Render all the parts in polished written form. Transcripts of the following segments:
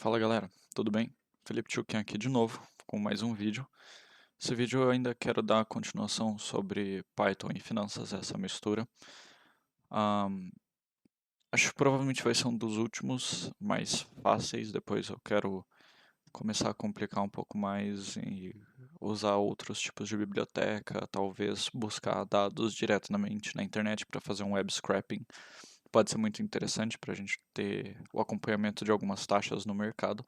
Fala galera, tudo bem? Felipe Tchuken aqui de novo com mais um vídeo. Esse vídeo eu ainda quero dar continuação sobre Python e finanças, essa mistura. Ahm, Acho que provavelmente vai ser um dos últimos mais fáceis, depois eu quero começar a complicar um pouco mais e usar outros tipos de biblioteca, talvez buscar dados diretamente na internet para fazer um web scraping. Pode ser muito interessante para a gente ter o acompanhamento de algumas taxas no mercado.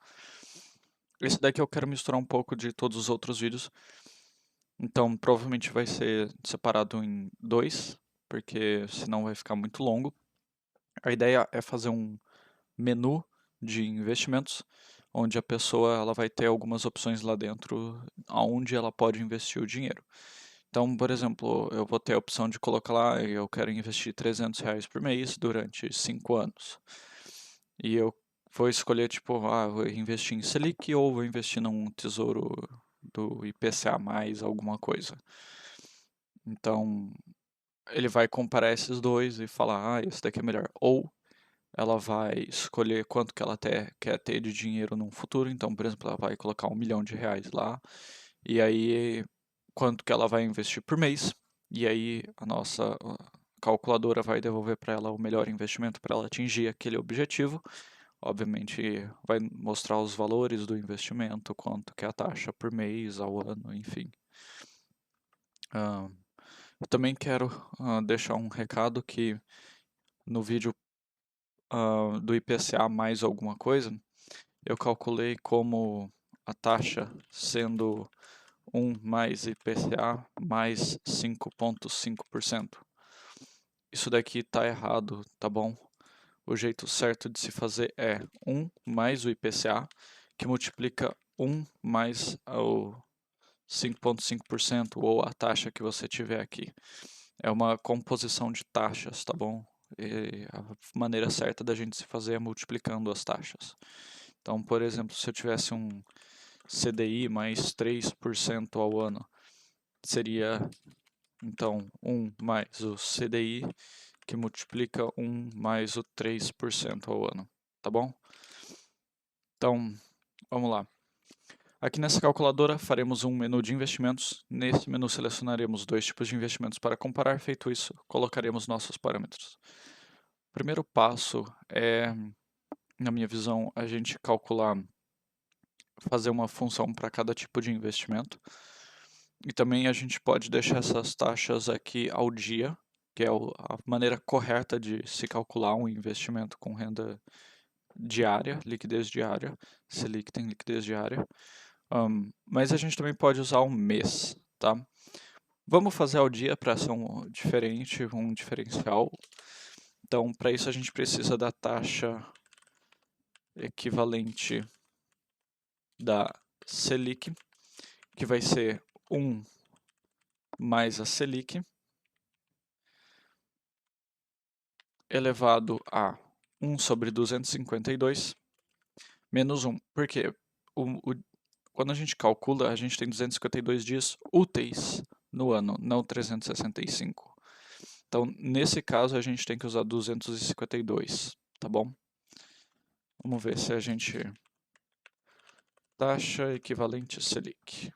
Esse daqui eu quero misturar um pouco de todos os outros vídeos, então provavelmente vai ser separado em dois, porque senão vai ficar muito longo. A ideia é fazer um menu de investimentos, onde a pessoa ela vai ter algumas opções lá dentro, aonde ela pode investir o dinheiro. Então, por exemplo, eu vou ter a opção de colocar lá, eu quero investir R$ 300 por mês durante 5 anos. E eu vou escolher, tipo, vou investir em Selic ou vou investir num tesouro do IPCA mais alguma coisa. Então, ele vai comparar esses dois e falar, esse daqui é melhor. Ou ela vai escolher quanto que ela quer ter de dinheiro no futuro. Então, por exemplo, ela vai colocar R$ 1 milhão lá. E aí, quanto que ela vai investir por mês. E aí, a nossa calculadora vai devolver para ela o melhor investimento para ela atingir aquele objetivo. Obviamente, vai mostrar os valores do investimento, quanto que é a taxa por mês, ao ano, enfim. Eu também quero deixar um recado que no vídeo do IPCA mais alguma coisa, eu calculei como a taxa sendo 1 mais IPCA mais 5,5%. Isso daqui está errado, tá bom? O jeito certo de se fazer é 1 mais o IPCA, que multiplica 1 mais o 5,5% ou a taxa que você tiver aqui. É uma composição de taxas, tá bom? E a maneira certa da gente se fazer é multiplicando as taxas. Então, por exemplo, se eu tivesse um CDI mais 3% ao ano, seria então 1 mais o CDI, que multiplica 1 mais o 3% ao ano, tá bom? Então, vamos lá. Aqui nessa calculadora faremos um menu de investimentos. Nesse menu selecionaremos dois tipos de investimentos para comparar. Feito isso, colocaremos nossos parâmetros. O primeiro passo é, na minha visão, a gente calcular, fazer uma função para cada tipo de investimento. E também a gente pode deixar essas taxas aqui ao dia, que é a maneira correta de se calcular um investimento com renda diária, liquidez diária. Selic tem liquidez diária. Mas a gente também pode usar um mês, tá? Vamos fazer ao dia para ser um diferencial. Então, para isso a gente precisa da taxa equivalente da Selic, que vai ser 1 mais a Selic, elevado a 1 sobre 252, menos 1. Porque quando a gente calcula, a gente tem 252 dias úteis no ano, não 365. Então, nesse caso, a gente tem que usar 252, tá bom? Vamos ver se a gente... Taxa equivalente Selic.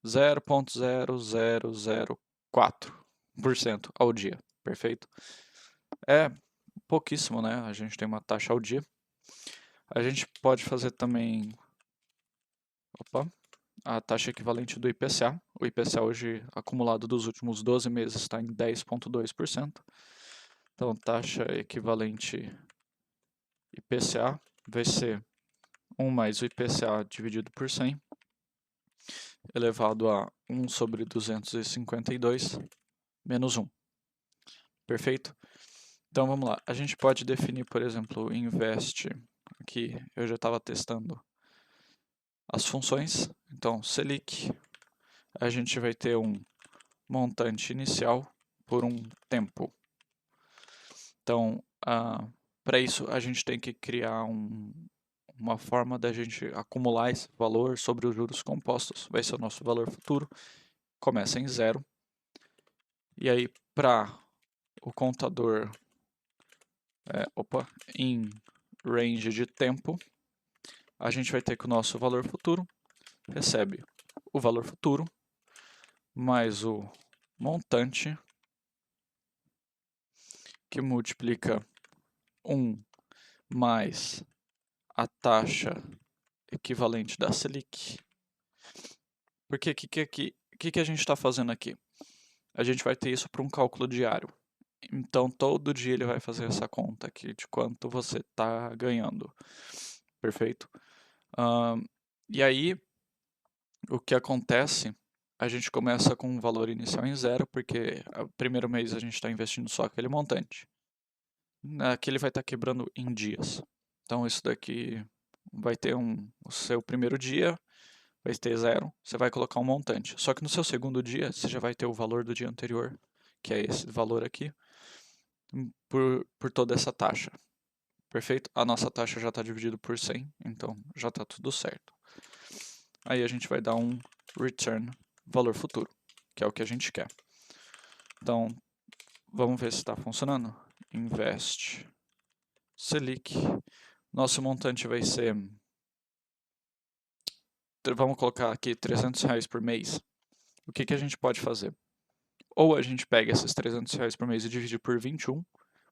0,0004% ao dia, perfeito? É pouquíssimo, né? A gente tem uma taxa ao dia. A gente pode fazer também... a taxa equivalente do IPCA. O IPCA hoje, acumulado dos últimos 12 meses, está em 10,2%. Então, taxa equivalente IPCA vai ser 1 mais o IPCA dividido por 100, elevado a 1 sobre 252, menos 1. Perfeito? Então, vamos lá. A gente pode definir, por exemplo, invest. Aqui eu já estava testando as funções. Então, Selic, a gente vai ter um montante inicial por um tempo. Então, para isso, a gente tem que criar uma forma da gente acumular esse valor sobre os juros compostos. Vai ser o nosso valor futuro. Começa em 0. E aí, para o contador em range de tempo, a gente vai ter que o nosso valor futuro recebe o valor futuro mais o montante que multiplica 1 mais a taxa equivalente da Selic. Porque o que a gente está fazendo aqui? A gente vai ter isso para um cálculo diário. Então, todo dia ele vai fazer essa conta aqui de quanto você está ganhando. Perfeito? E aí, o que acontece, a gente começa com um valor inicial em zero, porque o primeiro mês a gente está investindo só aquele montante. Aqui ele vai estar quebrando em dias. Então, isso daqui vai ter o seu primeiro dia, vai ter zero, você vai colocar um montante. Só que no seu segundo dia, você já vai ter o valor do dia anterior, que é esse valor aqui, por toda essa taxa. Perfeito? A nossa taxa já está dividida por 100, então já está tudo certo. Aí a gente vai dar um return valor futuro, que é o que a gente quer. Então, vamos ver se está funcionando. Invest Selic. Nosso montante vai ser, vamos colocar aqui R$300 por mês. O que a gente pode fazer? Ou a gente pega esses R$300 por mês e divide por 21,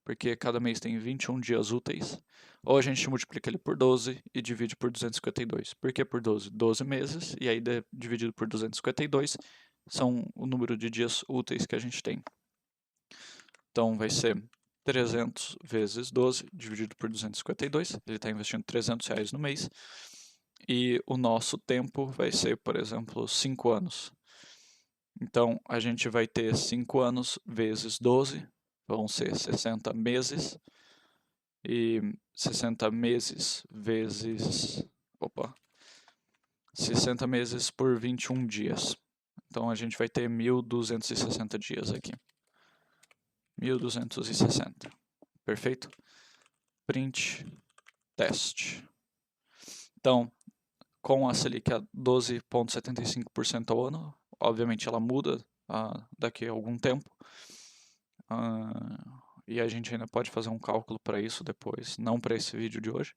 porque cada mês tem 21 dias úteis. Ou a gente multiplica ele por 12 e divide por 252. Por que por 12? 12 meses, e aí dividido por 252 são o número de dias úteis que a gente tem. Então vai ser 300 vezes 12 dividido por 252. Ele está investindo R$300 no mês. E o nosso tempo vai ser, por exemplo, 5 anos. Então, a gente vai ter 5 anos vezes 12, vão ser 60 meses. E 60 meses vezes... Opa! 60 meses por 21 dias. Então, a gente vai ter 1.260 dias aqui. 1.260. Perfeito? Print, teste. Então, com a Selic a 12,75% ao ano, obviamente ela muda daqui a algum tempo. E a gente ainda pode fazer um cálculo para isso depois, não para esse vídeo de hoje.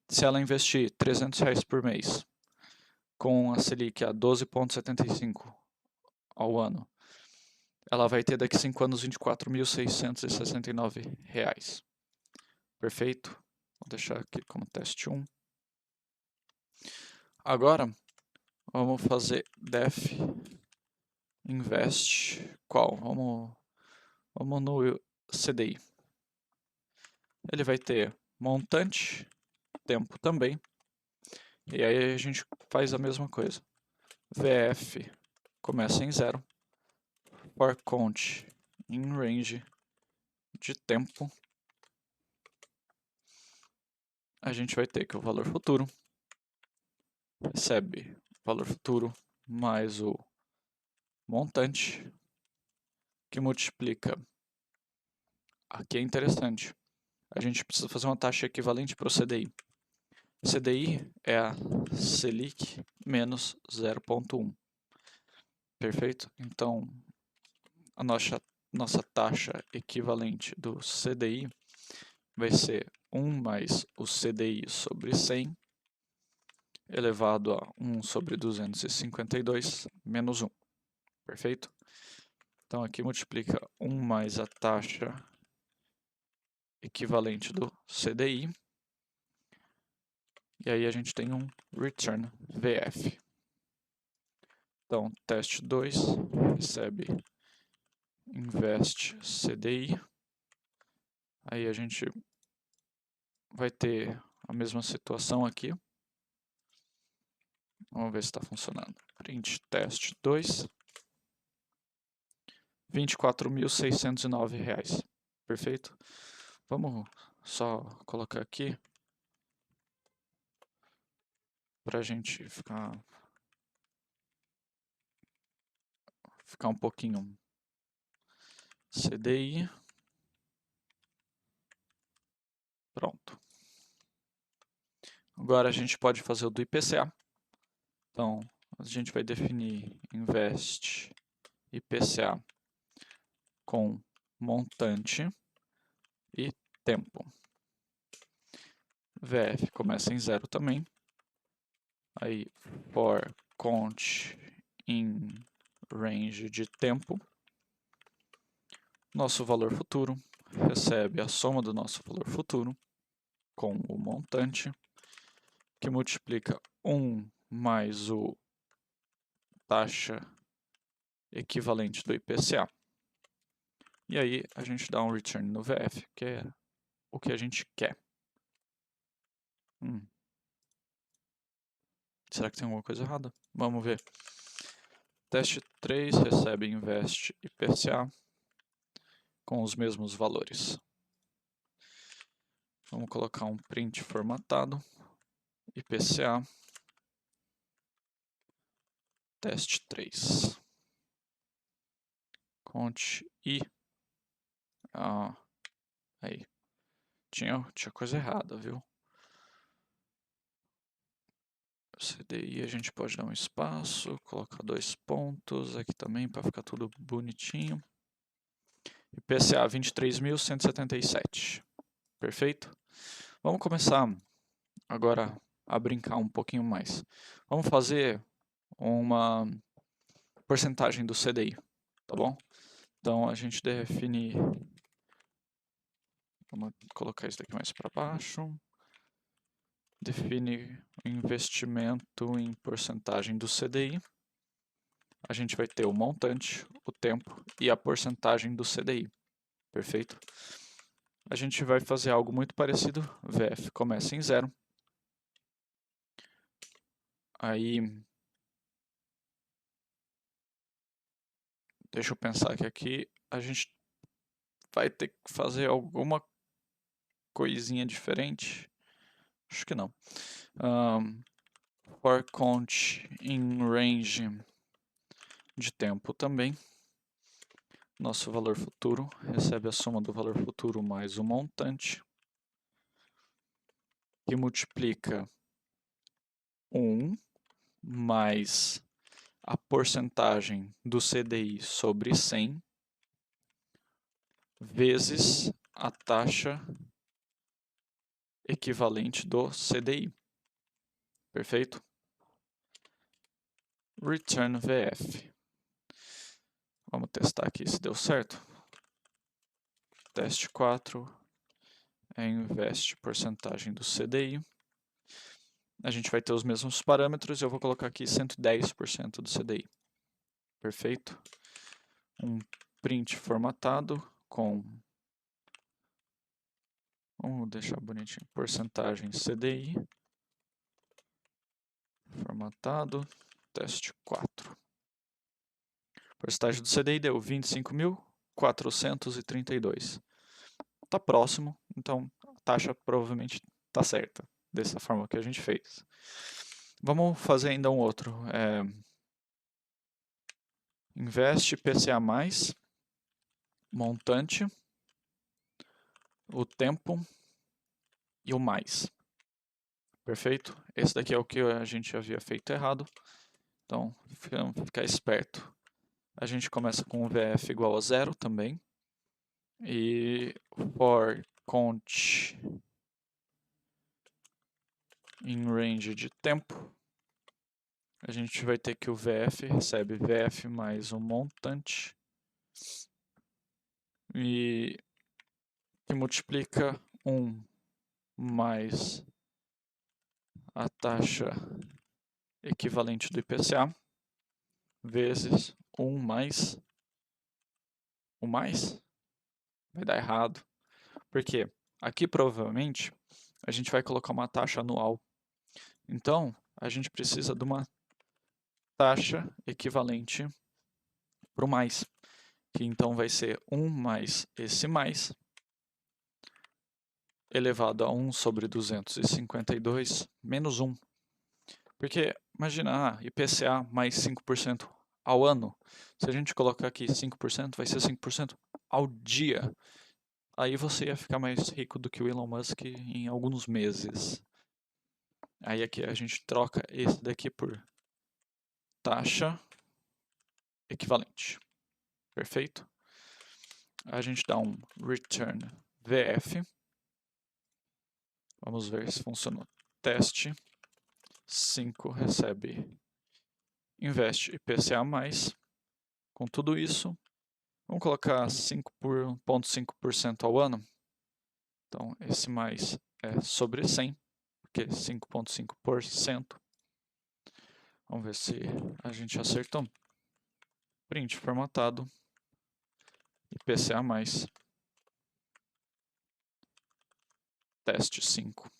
Se ela investir R$300 por mês com a Selic a 12,75 ao ano, ela vai ter daqui a 5 anos R$24.669. Perfeito? Vou deixar aqui como teste 1. Agora, vamos fazer def invest qual? Vamos no CDI. Ele vai ter montante, tempo também. E aí a gente faz a mesma coisa. VF começa em 0. For count in range de tempo. A gente vai ter que o valor futuro recebe valor futuro mais o montante que multiplica. Aqui é interessante. A gente precisa fazer uma taxa equivalente para o CDI. CDI é a Selic menos 0,1. Perfeito? Então, a nossa taxa equivalente do CDI vai ser 1 mais o CDI sobre 100 elevado a 1 sobre 252 menos 1. Perfeito? Então, aqui multiplica 1 mais a taxa equivalente do CDI. E aí a gente tem um return VF. Então, teste 2 recebe invest CDI. Aí a gente vai ter a mesma situação aqui. Vamos ver se está funcionando. Print teste 2. R$24.609. Perfeito? Vamos só colocar aqui para a gente ficar um pouquinho. CDI. Pronto. Agora a gente pode fazer o do IPCA. Então, a gente vai definir invest IPCA com montante e tempo. VF começa em 0 também. Aí for cont in range de tempo, nosso valor futuro recebe a soma do nosso valor futuro com o montante, que multiplica 1 mais o taxa equivalente do IPCA. E aí a gente dá um return no VF, que é o que a gente quer. Será que tem alguma coisa errada? Vamos ver. Teste 3 recebe invest IPCA com os mesmos valores. Vamos colocar um print formatado, IPCA, teste 3. Cont I. Aí. Tinha coisa errada, viu? CDI a gente pode dar um espaço, colocar 2 pontos aqui também para ficar tudo bonitinho. IPCA 23.177. Perfeito? Vamos começar agora a brincar um pouquinho mais. Vamos fazer uma porcentagem do CDI, tá bom? Então a gente define, vamos colocar isso daqui mais para baixo, define o investimento em porcentagem do CDI. A gente vai ter o montante, o tempo e a porcentagem do CDI, perfeito? A gente vai fazer algo muito parecido, VF começa em 0, aí, deixa eu pensar que aqui a gente vai ter que fazer alguma coisinha diferente, acho que não. For count in range de tempo também, nosso valor futuro recebe a soma do valor futuro mais o montante, que multiplica 1 mais a porcentagem do CDI sobre 100 vezes a taxa equivalente do CDI. Perfeito? Return VF. Vamos testar aqui se deu certo. Teste 4 é invest porcentagem do CDI. A gente vai ter os mesmos parâmetros e eu vou colocar aqui 110% do CDI. Perfeito? Um print formatado com, vamos deixar bonitinho, porcentagem CDI, formatado, teste 4. Porcentagem do CDI deu 25.432. Está próximo, então a taxa provavelmente está certa, dessa forma que a gente fez. Vamos fazer ainda um outro. Investe IPCA+, montante, o tempo e o mais. Perfeito? Esse daqui é o que a gente havia feito errado. Então, ficar esperto. A gente começa com o VF igual a 0 também. E for count in range de tempo, a gente vai ter que o VF recebe VF mais um montante e que multiplica 1 mais a taxa equivalente do IPCA vezes 1 mais o mais. Vai dar errado. Porque aqui provavelmente a gente vai colocar uma taxa anual. Então, a gente precisa de uma taxa equivalente para o mais, que então vai ser 1 mais esse mais, elevado a 1 sobre 252 menos 1. Porque, imagina, IPCA mais 5% ao ano. Se a gente colocar aqui 5%, vai ser 5% ao dia. Aí você ia ficar mais rico do que o Elon Musk em alguns meses. Aí aqui a gente troca esse daqui por taxa equivalente. Perfeito? A gente dá um return VF. Vamos ver se funcionou. Teste. 5 recebe investe IPCA+, com tudo isso, vamos colocar 5,5% ao ano. Então, esse mais é sobre 100, porque 5,5%. Vamos ver se a gente acertou. Print formatado, IPCA+, teste 5.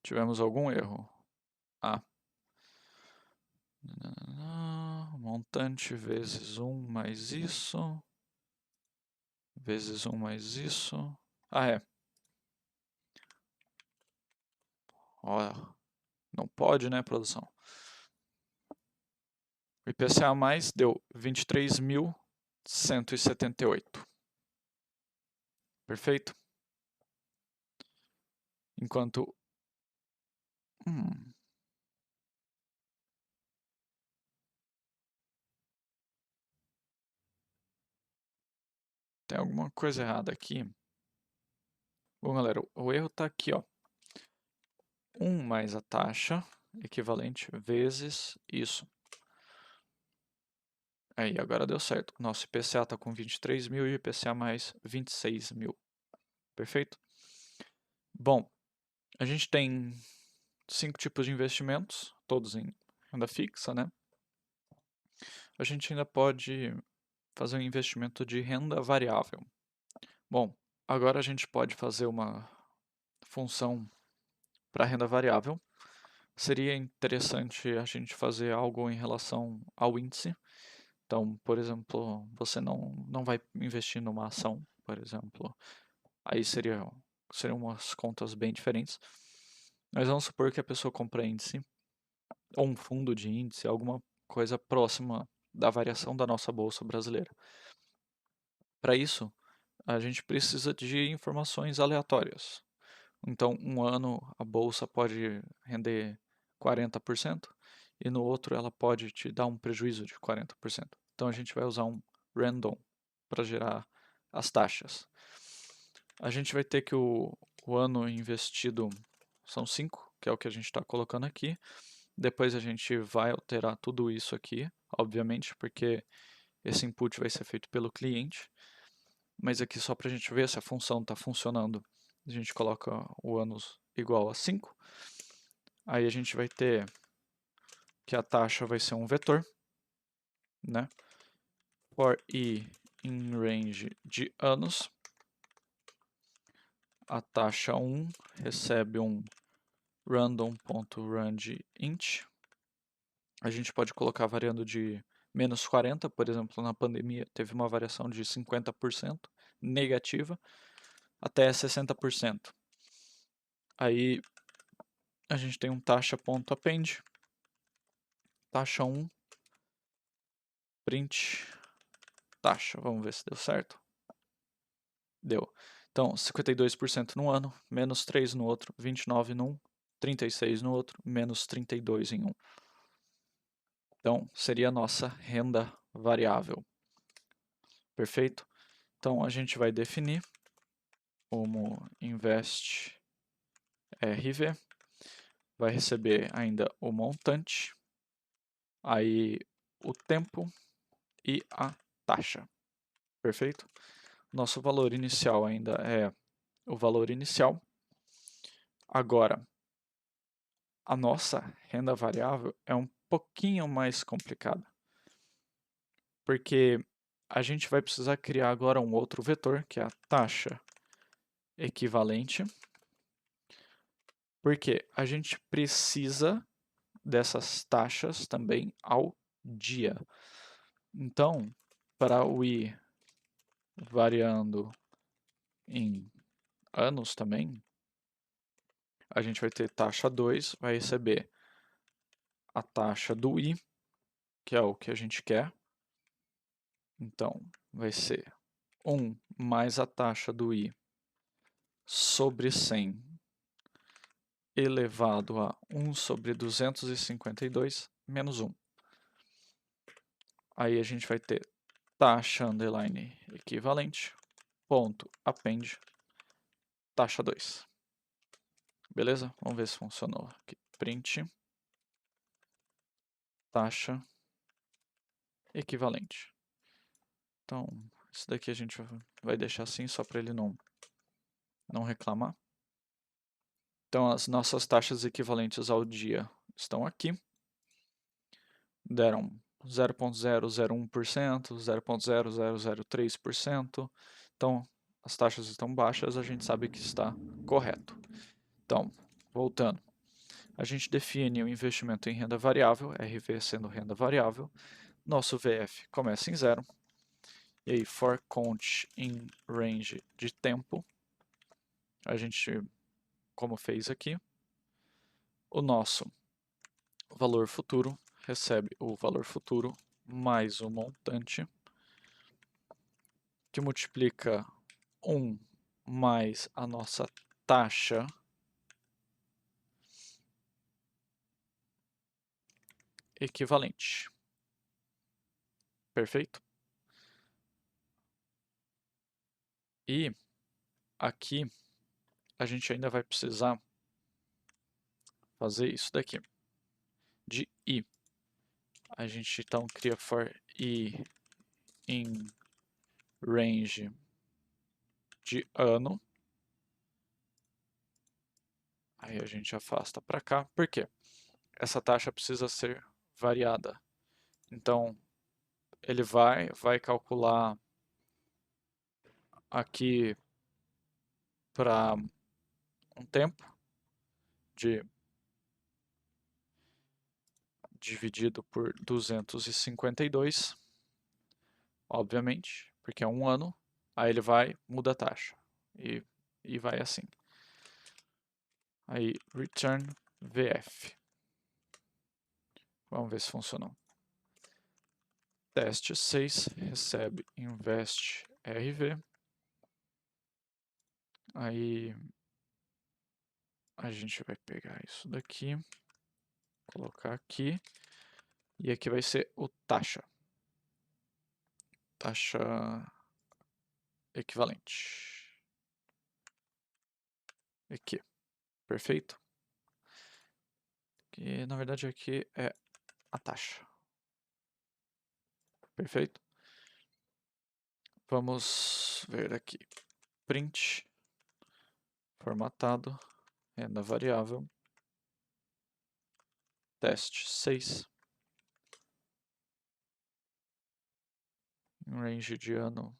Tivemos algum erro? Montante vezes 1 mais isso, vezes 1 mais isso. É. Ó, não pode, né, produção? O IPCA mais deu 23.178. Perfeito? Enquanto... tem alguma coisa errada aqui. Bom, galera, o erro está aqui, ó. 1 mais a taxa, equivalente, vezes isso. Aí, agora deu certo. Nosso IPCA está com 23.000 e o IPCA mais 26.000. Perfeito? Bom, a gente tem 5 tipos de investimentos, todos em renda fixa, né? A gente ainda pode fazer um investimento de renda variável. Bom, agora a gente pode fazer uma função para renda variável. Seria interessante a gente fazer algo em relação ao índice. Então, por exemplo, você não vai investir numa ação, por exemplo. Aí seriam umas contas bem diferentes. Mas vamos supor que a pessoa compra índice, ou um fundo de índice, alguma coisa próxima da variação da nossa bolsa brasileira. Para isso, a gente precisa de informações aleatórias. Então, um ano a bolsa pode render 40% e no outro ela pode te dar um prejuízo de 40%. Então, a gente vai usar um random para gerar as taxas. A gente vai ter que o ano investido são 5, que é o que a gente está colocando aqui. Depois a gente vai alterar tudo isso aqui, obviamente, porque esse input vai ser feito pelo cliente. Mas aqui só para a gente ver se a função está funcionando, a gente coloca o anos igual a 5. Aí a gente vai ter que a taxa vai ser um vetor, né? For i em range de anos, a taxa 1 recebe um random.rangeInt. A gente pode colocar variando de menos 40, por exemplo, na pandemia teve uma variação de 50% negativa até 60%. Aí a gente tem um taxa.append, taxa 1, print, taxa. Vamos ver se deu certo. Deu. Então, 52% num ano, menos 3 no outro, 29 num, 36 no outro, menos 32 em um. Então, seria a nossa renda variável. Perfeito? Então, a gente vai definir como invest RV, vai receber ainda o montante, aí o tempo e a taxa. Perfeito? Nosso valor inicial ainda é o valor inicial. Agora, a nossa renda variável é um pouquinho mais complicada, porque a gente vai precisar criar agora um outro vetor, que é a taxa equivalente, porque a gente precisa dessas taxas também ao dia. Então, para o i variando em anos também, a gente vai ter taxa 2, vai receber a taxa do i, que é o que a gente quer. Então, vai ser 1 mais a taxa do i sobre 100 elevado a 1 sobre 252 menos 1. Aí a gente vai ter taxa underline equivalente, ponto append, taxa 2. Beleza? Vamos ver se funcionou. Aqui, print, taxa equivalente. Então, isso daqui a gente vai deixar assim só para ele não reclamar. Então, as nossas taxas equivalentes ao dia estão aqui. Deram 0,001%, 0,0003%. Então, as taxas estão baixas, a gente sabe que está correto. Então, voltando. A gente define o investimento em renda variável, RV sendo renda variável. Nosso VF começa em 0. E aí, for count in range de tempo, a gente, como fez aqui, o nosso valor futuro recebe o valor futuro mais o montante, que multiplica 1 mais a nossa taxa equivalente. Perfeito? E aqui a gente ainda vai precisar fazer isso daqui, de i. A gente então cria for i in range de ano. Aí a gente afasta para cá. Por quê? Essa taxa precisa ser variada. Então, ele vai calcular aqui para um tempo de dividido por 252, obviamente, porque é um ano. Aí ele muda a taxa e vai assim. Aí, return VF. Vamos ver se funcionou. Teste 6 recebe invest RV. Aí a gente vai pegar isso daqui, colocar aqui, e aqui vai ser o taxa. Taxa equivalente. Aqui, perfeito? Que na verdade aqui é a taxa. Perfeito? Vamos ver aqui. Print, formatado, renda variável, teste 6. Range de ano,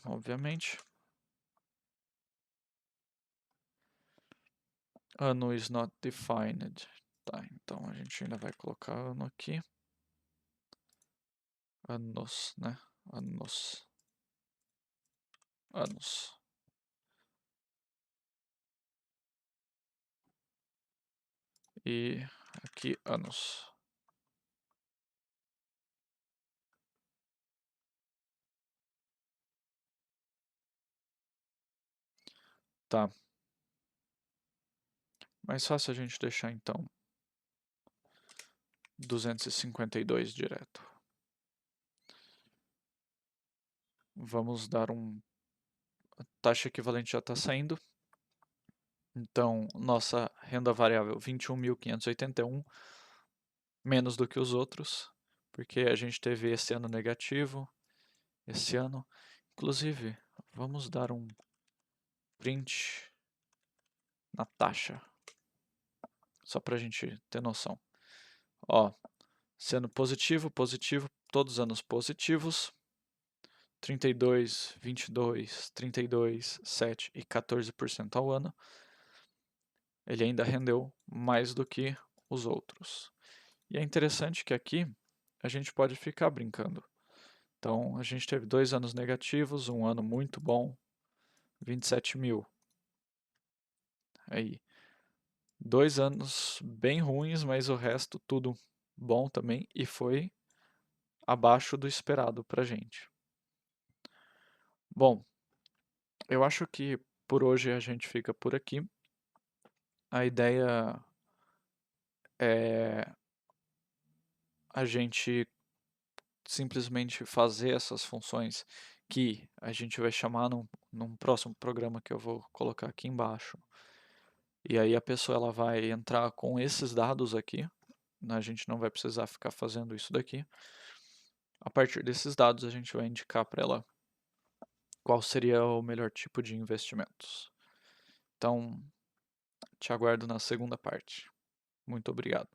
obviamente. Ano is not defined. Tá, então a gente ainda vai colocar ano aqui. Anos, né? Anos. Anos. E aqui anos. Tá. Mais fácil a gente deixar então 252 direto. Vamos dar a taxa equivalente já está saindo. Então, nossa renda variável 21.581, menos do que os outros, porque a gente teve esse ano negativo, esse ano. Inclusive, vamos dar um print na taxa, só para a gente ter noção. Ó, sendo positivo, positivo, todos os anos positivos, 32, 22, 32, 7 e 14% ao ano, ele ainda rendeu mais do que os outros. E é interessante que aqui a gente pode ficar brincando. Então, a gente teve 2 anos negativos, um ano muito bom, 27 mil. Aí, 2 anos bem ruins, mas o resto tudo bom também e foi abaixo do esperado para gente. Bom, eu acho que por hoje a gente fica por aqui. A ideia é a gente simplesmente fazer essas funções que a gente vai chamar num próximo programa que eu vou colocar aqui embaixo E aí a pessoa ela vai entrar com esses dados aqui, né, a gente não vai precisar ficar fazendo isso daqui. A partir desses dados a gente vai indicar para ela qual seria o melhor tipo de investimentos. Então, te aguardo na segunda parte. Muito obrigado.